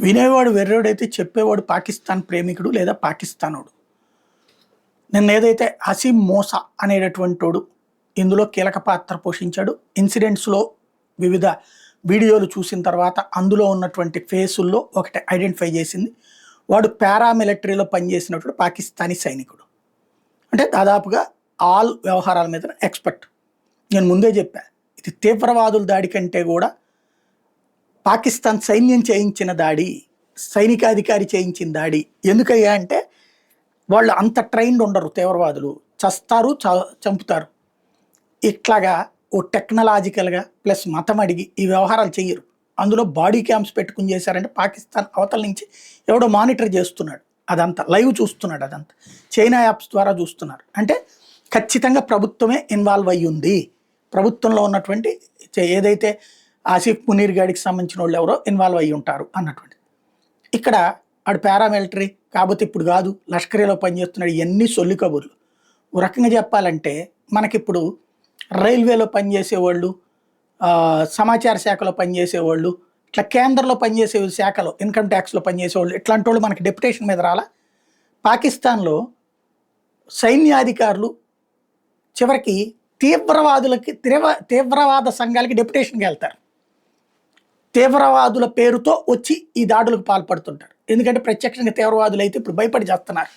వినేవాడు వెర్రోడైతే చెప్పేవాడు పాకిస్తాన్ ప్రేమికుడు లేదా పాకిస్తానోడు. నిన్న ఏదైతే హసీం మోసా అనేటటువంటోడు ఇందులో కీలక పాత్ర పోషించాడు. ఇన్సిడెంట్స్లో వివిధ వీడియోలు చూసిన తర్వాత అందులో ఉన్నటువంటి ఫేసుల్లో ఒకటి ఐడెంటిఫై చేసింది. వాడు పారామిలిటరీలో పనిచేసినటువంటి పాకిస్తానీ సైనికుడు. అంటే దాదాపుగా ఆల్ వ్యవహారాల మీద ఎక్స్పర్ట్. నేను ముందే చెప్పా, ఇది తీవ్రవాదుల దాడి కంటే కూడా పాకిస్తాన్ సైన్యం చేయించిన దాడి, సైనికాధికారి చేయించిన దాడి. ఎందుకయ్యా అంటే వాళ్ళు అంత ట్రైన్డ్ ఉండరు తీవ్రవాదులు, చస్తారు చంపుతారు. ఇట్లాగా ఓ టెక్నాలజికల్గా ప్లస్ మతం అడిగి ఈ వ్యవహారాలు చెయ్యరు. అందులో బాడీ క్యాంప్స్ పెట్టుకుని చేశారంటే పాకిస్తాన్ అవతల నుంచి ఎవడో మానిటర్ చేస్తున్నాడు, అదంతా లైవ్ చూస్తున్నాడు, అదంతా చైనా యాప్స్ ద్వారా చూస్తున్నారు. అంటే ఖచ్చితంగా ప్రభుత్వమే ఇన్వాల్వ్ అయ్యి ఉంది. ప్రభుత్వంలో ఉన్నటువంటి ఏదైతే ఆసిఫ్ మునీర్ గాడికి సంబంధించిన వాళ్ళు ఎవరో ఇన్వాల్వ్ అయ్యి ఉంటారు అన్నటువంటి. ఇక్కడ ఆడు పారామిలిటరీ కాకపోతే ఇప్పుడు కాదు, లష్కరీలో పనిచేస్తున్నాడు, ఇవన్నీ సొల్లి కబుర్లు. ఓ రకంగా చెప్పాలంటే మనకిప్పుడు రైల్వేలో పనిచేసేవాళ్ళు, సమాచార శాఖలో పనిచేసేవాళ్ళు, ఇట్లా కేంద్రంలో పనిచేసే శాఖలో ఇన్కమ్ ట్యాక్స్లో పనిచేసేవాళ్ళు, ఇట్లాంటి వాళ్ళు మనకి డెప్యుటేషన్ మీద రాలా. పాకిస్తాన్లో సైన్యాధికారులు చివరికి తీవ్రవాదులకి తీవ్రవాద సంఘాలకి డెప్యుటేషన్కి వెళ్తారు. తీవ్రవాదుల పేరుతో వచ్చి ఈ దాడులకు పాల్పడుతుంటారు. ఎందుకంటే ప్రత్యక్షంగా తీవ్రవాదులు అయితే ఇప్పుడు భయపడి చేస్తున్నారు.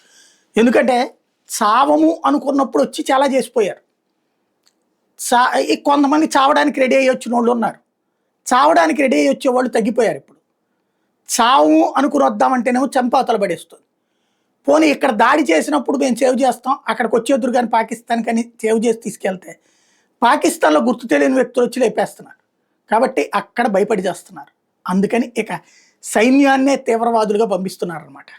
ఎందుకంటే చావము అనుకున్నప్పుడు వచ్చి చాలా చేసిపోయారు. కొంతమంది చావడానికి రెడీ అయ్యి వచ్చిన వాళ్ళు ఉన్నారు. చావడానికి రెడీ అయ్యి వచ్చే వాళ్ళు తగ్గిపోయారు. ఇప్పుడు చావు అనుకుని వద్దామంటేనేమో చంపాతలు పడేస్తుంది. పోనీ ఇక్కడ దాడి చేసినప్పుడు మేము సేవ్ చేస్తాం, అక్కడికి వచ్చేద్దరు కానీ పాకిస్తాన్ కానీ సేవ్ చేసి తీసుకెళ్తే పాకిస్తాన్లో గుర్తు తెలియని వ్యక్తులు వచ్చి లేపేస్తున్నారు. కాబట్టి అక్కడ భయపడి చేస్తున్నారు. అందుకని ఇక సైన్యాన్నే తీవ్రవాదులుగా పంపిస్తున్నారు అన్నమాట.